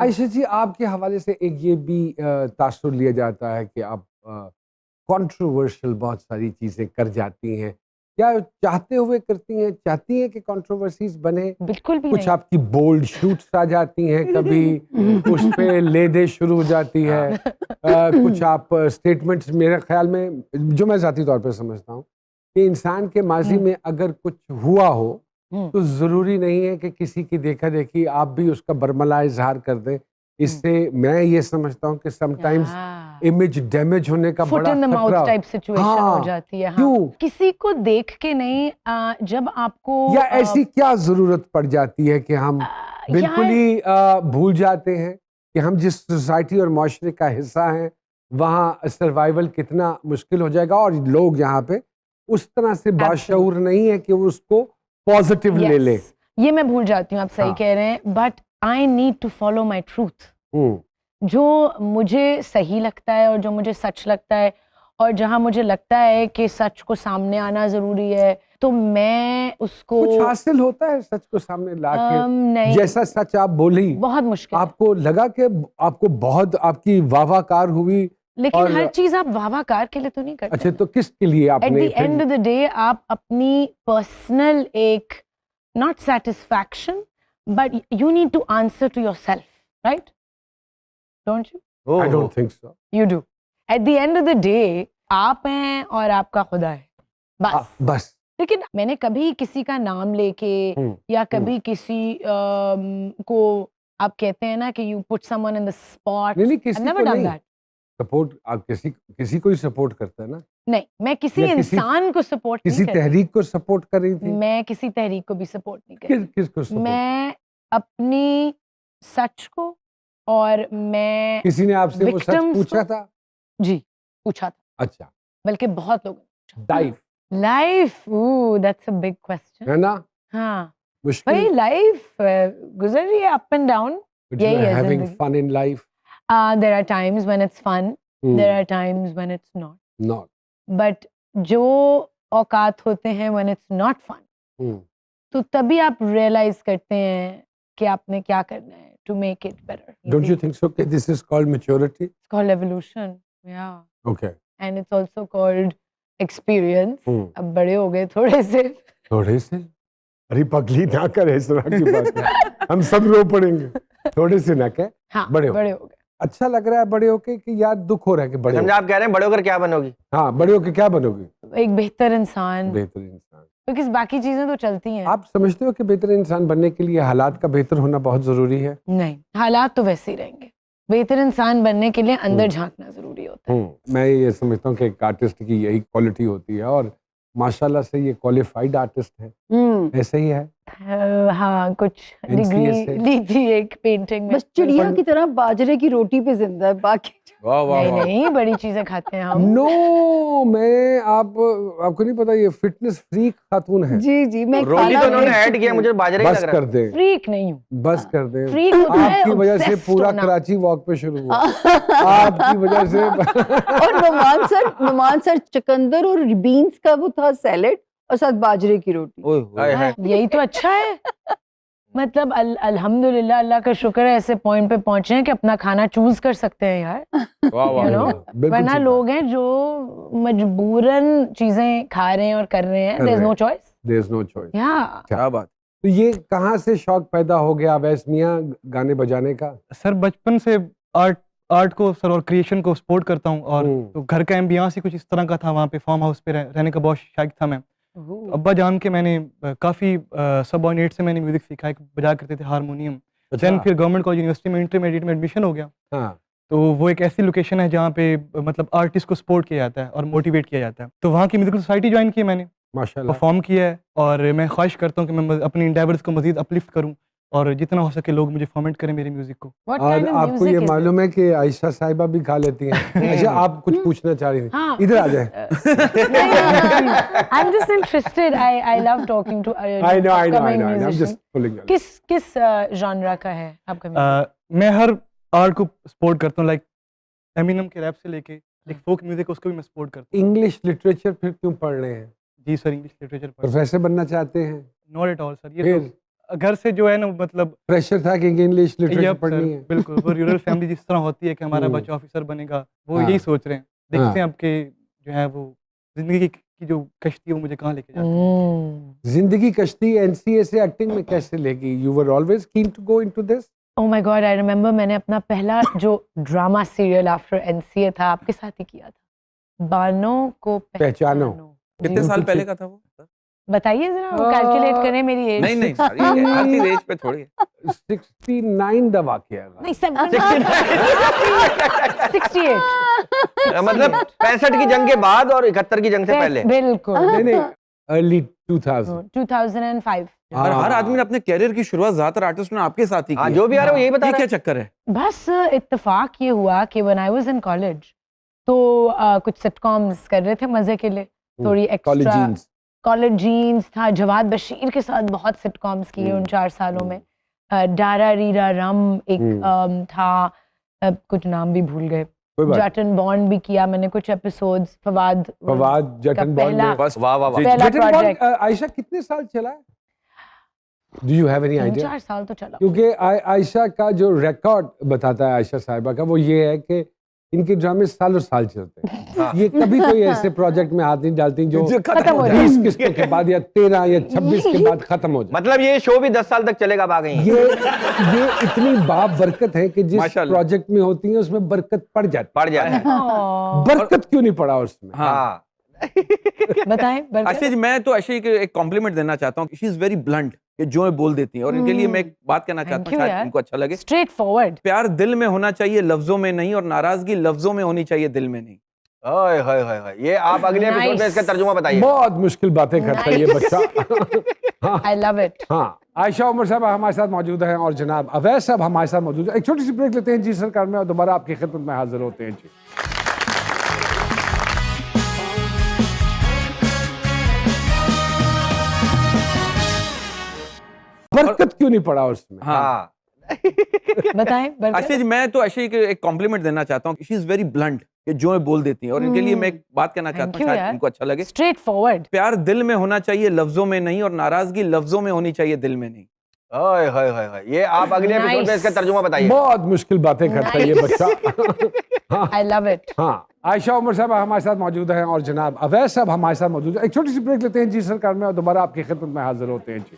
आयशा जी, आपके हवाले से एक ये भी तासुर लिया जाता है कि आप कंट्रोवर्शियल बहुत सारी चीज़ें कर जाती हैं। क्या चाहते हुए करती हैं? चाहती हैं कि कंट्रोवर्सीज़ बने? बिल्कुल भी कुछ नहीं। आपकी बोल्ड शूट्स आ जाती हैं, कभी उस पे ले-दे शुरू हो जाती है। कुछ आप स्टेटमेंट्स, मेरे ख़्याल में जो मैं ज़ाती तौर पे समझता हूँ कि इंसान के माज़ी में अगर कुछ हुआ हो, तो ज़रूरी नहीं है कि किसी की देखा-देखी आप भी उसका बरमला इज़हार कर दें। इससे मैं ये समझता हूँ कि समटाइम्स इमेज डैमेज होने का फुट बड़ा इन द माउथ खतरा। टाइप सिचुएशन हो हाँ, जाती है। हाँ, क्यों? किसी को देख के नहीं, जब आपको या ऐसी क्या ज़रूरत पड़ जाती है कि हम बिल्कुल यार ही भूल जाते हैं कि हम जिस सोसाइटी और माशरे का हिस्सा हैं, वहाँ सर्वाइवल कितना मुश्किल हो जाएगा, और लोग यहाँ पे उस तरह से बाशऊर नहीं है कि वो उसको पॉजिटिव ले लें। यस, ये मैं भूल जाती हूँ, आप सही हाँ। कह रहे हैं, but I need to follow my truth. हुँ, जो मुझे सही लगता है और जो मुझे सच लगता है, और जहाँ मुझे लगता है कि सच को सामने आना ज़रूरी है, तो मैं उसको कुछ हासिल होता है सच को सामने लाके? नहीं, जैसा सच आप बोली, बहुत मुश्किल है। आपको लगा कि आपको बहुत आपकी वाह-वाह हुई? लेकिन और हर चीज़ आप वाह-वाह के लिए तो नहीं करते अच्छा, ना। तो किसके लिए एट द आपने एंड फिर? ऑफ द डे आप अपनी पर्सनल एक not satisfaction, but you need to answer to yourself, right? Don't you? I don't think so. You do. At the end of the day आप हैं और आपका खुदा है, बस। बस। लेकिन मैंने कभी किसी का नाम लेके हुँ, या हुँ। कभी किसी को, आप कहते हैं ना कि you put someone in the spot, नहीं, आई किसी नेवर को डन नहीं। दैट। सपोर्ट आप किसी किसी को ही सपोर्ट करता है ना? नहीं, मैं किसी या किसी इंसान को सपोर्ट नहीं किसी करती। तहरीक को सपोर्ट कर रही थी? मैं किसी तहरीक को भी सपोर्ट नहीं करती। किसको सपोर्ट? मैं अपनी सच को, और मैं किसी ने आपसे वो सच विक्टिम्स पूछा को, था? जी, पूछा था, अच्छा, बल्कि बहुत लोगों ने पूछा। Life, life, oh that's a big question. है ना? हाँ, मुश्किल। भाई लाइफ गुजर रही है up and down, but you यही आर है हैविंग जिंदगी। Fun in life? There are times when it's fun, there are times when it's not, not. But जो औकात होते हैं व्हेन इट्स नॉट फन, तो तभी आप रियलाइज करते हैं कि आपने क्या करना है to make it better. Don't you think so कि this is called maturity? It's called evolution, yeah, okay. And it's also called experience. हुँ। अब बड़े हो गए थोड़े से। थोड़े से? अरे पगली, ना करे इस तरह की बात। हम सब रो पड़ेंगे। थोड़े से ना कह, हाँ, बड़े हो। बड़े हो गए। अच्छा लग रहा है बड़े होके, कि यार दुख हो रहा है कि बड़े हो? समझा, आप कह रहे हैं बड़े होकर क्या बनोगी? हाँ, बड़े होके क्या बनोगी? एक बेहतर इंसान, बेहतर इंसान। बिकॉज़ बाकी चीजें तो चलती हैं। आप समझते हो कि बेहतर इंसान बनने के लिए हालात का बेहतर होना बहुत ज़रूरी है? नहीं, हालात तो वैसे ही रहेंगे। बेहतर इंसान बनने के लिए अंदर झांकना जरूरी होता है। मैं ये समझता हूँ कि एक आर्टिस्ट की यही क्वालिटी होती है, और माशाल्लाह से ये क्वालिफाइड आर्टिस्ट है। ऐसे ही है? हाँ, कुछ NCA से? डिग्री ली थी एक पेंटिंग में। बस चिड़िया की तरह बाजरे की रोटी पे जिंदा है, बाकी वाह वाह नहीं वाह। नहीं, बड़ी चीजें खाते हैं हम। नो, मैं आपको नहीं पता, ये फिटनेस फ्रीक खातून है। जी जी, मैं रोटी खाना तो उन्होंने देख ऐड चुकी किया, हूँ। मुझे बाजरे ही बस लग रहा कर दें, फ्रीक नहीं हूँ। बस कर दें। फ्रीक होता है आपकी वजह से obsessed पूरा होना। कराची वॉक पे शुरू हुआ। आपकी वजह से। और नुमान सर चुकंदर और बीन्स का वो था सैलेड, और साथ बाजरे की रोटी। ओए होए। हाँ, यही तो अच्छा है। मतलब अल्हम्दुलिल्लाह, अल्लाह का शुक्र है ऐसे पॉइंट पे पहुंचे हैं कि अपना खाना चूज कर सकते हैं यार। वाह वाह You know? बिल्कुल वरना ठीक लोग हैं जो मजबूरन चीजें खा रहे हैं और कर रहे हैं। कर देयर इज रहे नो हैं। Choice. There is no choice. या क्या बात। तो ये कहाँ से शौक पैदा हो गया अवैस मियां गाने बजाने का? सर बचपन से आर्ट आर्ट को सर और क्रिएशन को सपोर्ट करता हूँ, और तो घर का एम्बियंस ही कुछ इस तरह का था। वहाँ पे फार्म हाउस पे रहने का बहुत शौक था मैं। अब्बा जान के मैंने काफ़ी सबऑर्डिनेट से मैंने म्यूजिक सीखा, एक बजा करते थे हारमोनियम। देन फिर गवर्नमेंट कॉलेज यूनिवर्सिटी में इंटरमीडिएट में एडमिशन हो गया। हाँ, तो वो एक ऐसी लोकेशन है जहाँ पे मतलब आर्टिस्ट को सपोर्ट किया जाता है और मोटिवेट किया जाता है। तो वहाँ की म्यूजिकल सोसाइटी ज्वाइन की मैंने, माशाल्लाह। परफॉर्म किया है, और मैं ख्वाहिश करता हूँ कि मैं अपनी इंडेवर्स को मजीद अपलिफ्ट करूँ, और जितना हो सके लोग मुझे फॉर्मेट करें मेरे म्यूजिक को। व्हाट और काइंड ऑफ आपको म्यूजिक ये इज इट? मालूम है कि आयशा साहिबा भी खा लेती हैं? अच्छा, आप कुछ पूछना चाह रही थी? हाँ, इधर आ जाए। I am just interested. I love talking to I know, I'm just pulling it. किस जॉनरा का है आपका म्यूजिक? मैं हर आर्ट को सपोर्ट करता हूँ, लाइक एमिनम के रैप से लेके एक फोक म्यूजिक उसको भी मैं सपोर्ट करता इंग्लिश लिटरेचर फिर क्यों पढ़ रहे हैं? हूँ। जी सर, इंग्लिश लिटरेचर पर प्रोफेसर बनना चाहते हैं? Not at all sir. ये फिर? तो घर से जो है ना मतलब प्रेशर था कि इंग्लिश लिटरेचर यप पढ़नी सर, है। बिल्कुल वो रूरल फैमिली जिस तरह होती है कि हमारा हम्म। बच्चा ऑफिसर बनेगा, वो हाँ। यही सोच रहे हैं। देखते हाँ। हैं अब कि जो है वो जिंदगी की जो कश्ती है वो मुझे कहाँ लेके जाती है। Mm. जिंदगी कश्ती एनसीए से एक्टिंग में कैसे लेगी? You were always keen to go into this? Oh my God, I remember मैंने अपना पहला जो ड्रामा सीरियल आफ्टर एनसीए था आपके साथ ही किया था, बानों को पहचानो। कितने जी। साल पहले का था वो? बताइए जरा, वो कैलकुलेट करें मेरी एज। नहीं नहीं सर, ये हर चीज एज पे थोड़ी है। 69 दवा किया था। नहीं 68 मतलब 65 की जंग के बाद और 71 की जंग से पहले। बिल्कुल नहीं नहीं, अर्ली 2000। 2005। और हर आदमी ने अपने कैरियर की शुरुआत ज्यादातर आर्टिस्ट ने आपके साथ ही हाँ, की जो भी आ रहा है वो यही बता ये रहा क्या है। चक्कर है? बस इत्तेफाक ये हुआ कि when I was in college तो कुछ सिटकॉम्स कर रहे थे मजे के लिए, थोड़ी college extra. Jeans. College jeans था, जवाद बशीर के साथ बहुत सिटकॉम्स किए उन 4 सालों में। डारा रीरा रम एक था, कुछ नाम भी भूल गए। कोई बात। जटन बॉन्ड भी किया मैंने कुछ एपिसोड्स। फवाद फवाद जटन बॉन्ड पहला- में। बस वाह वाह वाह। जी, पहला जटन बॉन्ड project। आयशा कितने साल चला है? Do you have any idea? 3-4 साल तो चला। क्योंकि आयशा का जो रिकॉर्ड बताता है आयशा साहिबा का, वो ये है कि इनके ड्रामे सालों साल चलते हैं। ये कभी कोई ऐसे प्रोजेक्ट में हाथ नहीं डालती जो जो खत्म हो जाए। 20 किस्तों के बाद या 13 या 26 के बाद खत्म हो जाए। मतलब ये शो भी 10 साल तक चलेगा बाकी। ये इतनी बाप बरकत है कि जिस माशाल्लाह। प्रोजेक्ट में होती है उसमें बरकत पड़ जाती पड़ जाता है। हाँ। है। बरकत क्यों नहीं पड़ा उसमें? हाँ बताएं बरकत। आशीष जी, मैं तो आशीष को एक कॉम्प्लीमेंट देना चाहता हूँ। शी इज वेरी ब्लंट, कि जो है बोल देती है। और इनके लिए मैं एक बात कहना चाहता Thank हूँ, you शायद यार। इनको अच्छा लगे। Straight forward. प्यार दिल में होना चाहिए, लफ्जों में नहीं, और नाराजगी लफ्जों में होनी चाहिए, दिल में नहीं। ओए होए होए होए। ये आप अगले एपिसोड में Nice। इसका तर्जुमा बताइए। बहुत मुश्किल बातें करता है ये बच्चा। I love it. हाँ, आयशा उमर साहब हमारे साथ मौजूद हैं और जनाब अवैस साहब हमारे साथ मौजूद हैं। एक छोटी सी ब्रेक लेते हैं जी सरकार में और दोबारा आपकी खिदमत में हाजिर होते हैं जी। बरकत क्यों नहीं पड़ा उसमें? हाँ बताएं बरकत। आशीष जी, मैं तो आशीष को एक कॉम्प्लीमेंट देना चाहता हूँ। शी इज वेरी ब्लंट, कि जो है बोल देती है। और इनके लिए मैं एक बात कहना चाहता Thank हूँ, you शायद यार। इनको अच्छा लगे। Straight forward. प्यार दिल में होना चाहिए, लफ्जों में नहीं, और नाराजगी लफ्जों में होनी चाहिए, दिल में नहीं। ओए होए होए होए। ये आप अगले एपिसोड में Nice। इसका तर्जुमा बताइए। बहुत मुश्किल बातें करता है ये बच्चा। I love it. हाँ, आयशा उमर साहब हमारे साथ मौजूद हैं और जनाब अवैस साहब हमारे साथ मौजूद हैं। एक छोटी सी ब्रेक लेते हैं जी सरकार में और दोबारा आपकी खिदमत में हाजिर होते हैं जी।